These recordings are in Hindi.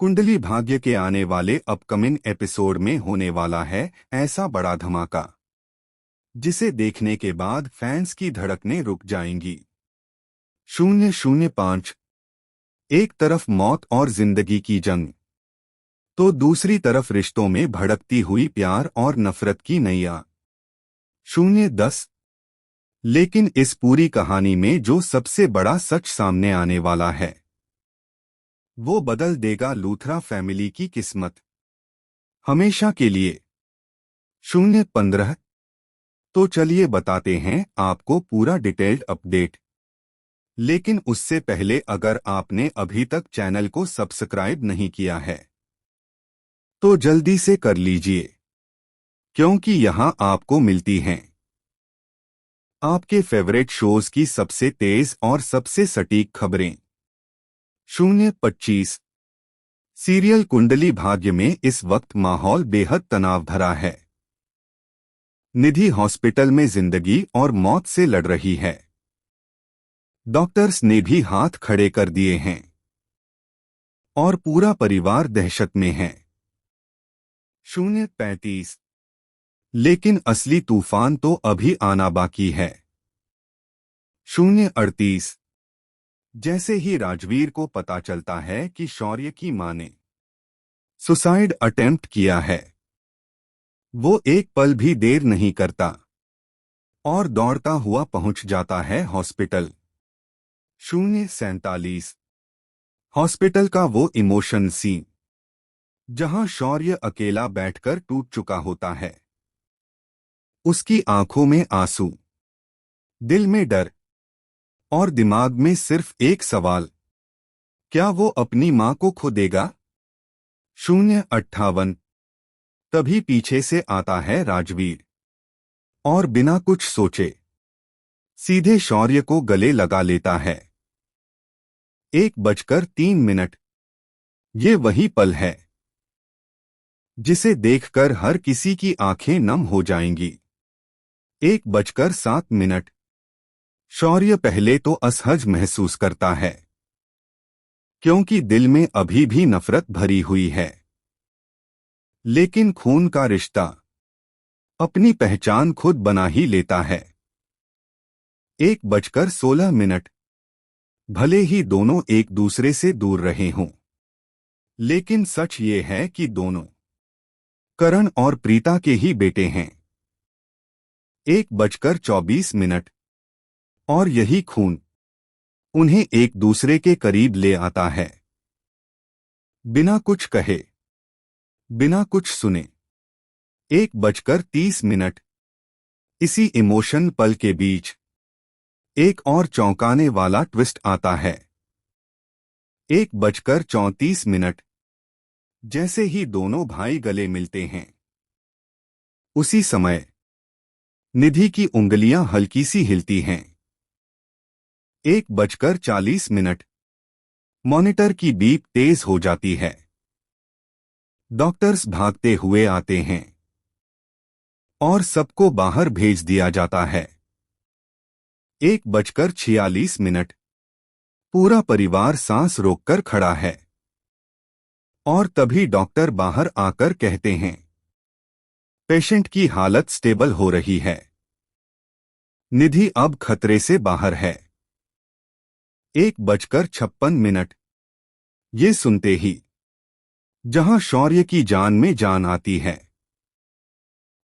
कुंडली भाग्य के आने वाले अपकमिंग एपिसोड में होने वाला है ऐसा बड़ा धमाका जिसे देखने के बाद फैंस की धड़कनें रुक जाएंगी। 005। एक तरफ मौत और जिंदगी की जंग तो दूसरी तरफ रिश्तों में भड़कती हुई प्यार और नफरत की नैया। 010। लेकिन इस पूरी कहानी में जो सबसे बड़ा सच सामने आने वाला है वो बदल देगा लूथरा फैमिली की किस्मत हमेशा के लिए। 015। तो चलिए बताते हैं आपको पूरा डिटेल्ड अपडेट। लेकिन उससे पहले अगर आपने अभी तक चैनल को सब्सक्राइब नहीं किया है तो जल्दी से कर लीजिए, क्योंकि यहां आपको मिलती हैं आपके फेवरेट शोज की सबसे तेज और सबसे सटीक खबरें। 025। सीरियल कुंडली भाग्य में इस वक्त माहौल बेहद तनाव भरा है। निधि हॉस्पिटल में जिंदगी और मौत से लड़ रही है। डॉक्टर्स ने भी हाथ खड़े कर दिए हैं और पूरा परिवार दहशत में है। 035। लेकिन असली तूफान तो अभी आना बाकी है। 038। जैसे ही राजवीर को पता चलता है कि शौर्य की मां ने सुसाइड अटेम्प्ट किया है वो एक पल भी देर नहीं करता और दौड़ता हुआ पहुंच जाता है हॉस्पिटल। 047। हॉस्पिटल का वो इमोशन सीन जहां शौर्य अकेला बैठकर टूट चुका होता है, उसकी आंखों में आंसू, दिल में डर और दिमाग में सिर्फ एक सवाल, क्या वो अपनी मां को खो देगा? 058। तभी पीछे से आता है राजवीर और बिना कुछ सोचे सीधे शौर्य को गले लगा लेता है। 1:03। ये वही पल है जिसे देखकर हर किसी की आंखें नम हो जाएंगी। 1:07। शौर्य पहले तो असहज महसूस करता है क्योंकि दिल में अभी भी नफरत भरी हुई है, लेकिन खून का रिश्ता अपनी पहचान खुद बना ही लेता है। 1:16। भले ही दोनों एक दूसरे से दूर रहे हों, लेकिन सच ये है कि दोनों करण और प्रीता के ही बेटे हैं। 1:24। और यही खून उन्हें एक दूसरे के करीब ले आता है, बिना कुछ कहे, बिना कुछ सुने। 1:30। इसी इमोशन पल के बीच एक और चौंकाने वाला ट्विस्ट आता है। 1:34। जैसे ही दोनों भाई गले मिलते हैं उसी समय निधि की उंगलियां हल्की सी हिलती हैं। 1:40। मॉनिटर की बीप तेज हो जाती है। डॉक्टर्स भागते हुए आते हैं और सबको बाहर भेज दिया जाता है। 1:46। पूरा परिवार सांस रोककर खड़ा है और तभी डॉक्टर बाहर आकर कहते हैं पेशेंट की हालत स्टेबल हो रही है, निधि अब खतरे से बाहर है। 1:56। ये सुनते ही जहां शौर्य की जान में जान आती है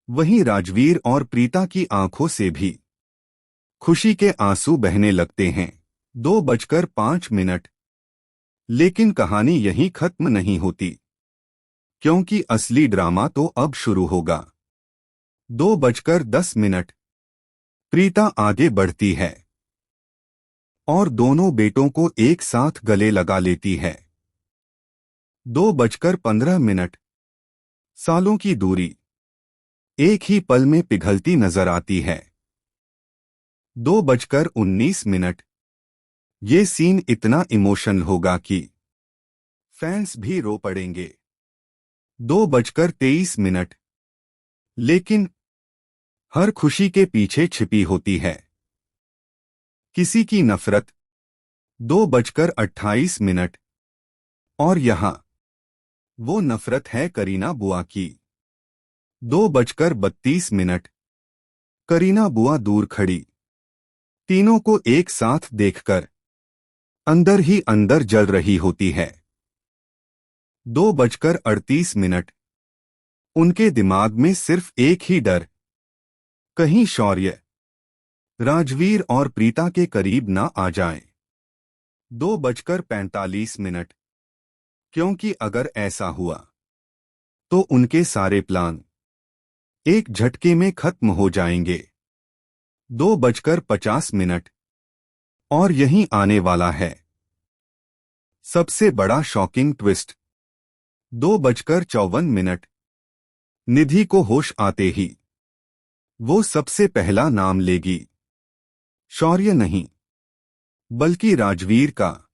वहीं राजवीर और प्रीता की आंखों से भी खुशी के आंसू बहने लगते हैं। 2:05। लेकिन कहानी यहीं खत्म नहीं होती, क्योंकि असली ड्रामा तो अब शुरू होगा। 2:10। प्रीता आगे बढ़ती है और दोनों बेटों को एक साथ गले लगा लेती है। 2:15। सालों की दूरी एक ही पल में पिघलती नजर आती है। 2:19। ये सीन इतना इमोशनल होगा कि फैंस भी रो पड़ेंगे। 2:23। लेकिन हर खुशी के पीछे छिपी होती है किसी की नफरत। 2:28। और यहां वो नफरत है करीना बुआ की। 2:32। करीना बुआ दूर खड़ी, तीनों को एक साथ देखकर अंदर ही अंदर जल रही होती है। 2:38। उनके दिमाग में सिर्फ एक ही डर, कहीं शौर्य, राजवीर और प्रीता के करीब ना आ जाए। 2:45। क्योंकि अगर ऐसा हुआ तो उनके सारे प्लान एक झटके में खत्म हो जाएंगे। 2:50। और यहीं आने वाला है सबसे बड़ा शॉकिंग ट्विस्ट। 2:54। निधि को होश आते ही वो सबसे पहला नाम लेगी, शौर्य नहीं बल्कि राजवीर का।